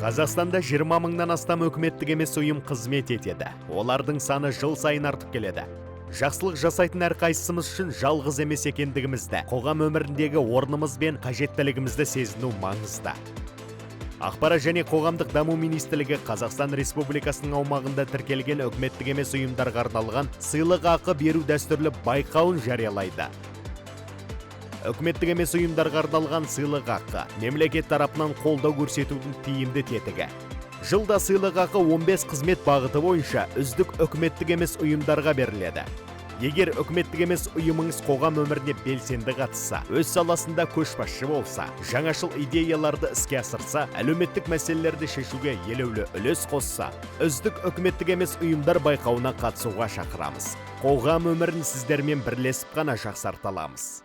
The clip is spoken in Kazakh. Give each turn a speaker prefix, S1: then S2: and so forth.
S1: Қазақстанда 20 мыңнан астам үкіметтік емес ұйым қызмет етеді. Олардың саны жыл сайын артып келеді. Жақсылық жасайтын әрқайсымыз үшін жалғыз емес екендігімізді, қоғам өміріндегі орнымыз бен қажеттілігімізді сезіну маңызды. Ақпарат және қоғамдық даму министрлігі Қазақстан Республикасының аумағында тіркелген үкіметтік емес ұйымдарға арналған сыйлық ақы беру дәстүрлі байқауын жариялайды. Үкіметтік емес ұйымдарға арналған сыйлық ақы мемлекет тарапынан қолдау көрсетудің тиімді тетігі. Жылда сыйлық ақы 15 қызмет бағыты бойынша үздік үкіметтік емес ұйымдарға беріледі. Егер үкіметтік емес ұйымыңыз қоғам өміріне белсенді қатысса, өз саласында көшбасшы болса, жаңашыл идеяларды іске асырса, әлеуметтік мәселелерді шешуге елеулі үлес қосса, үздік үкіметтік емес ұйымдар байқауына қатысуға шақырамыз. Қоғам өмірін сіздермен бірлесіп қана жақсарта аламыз.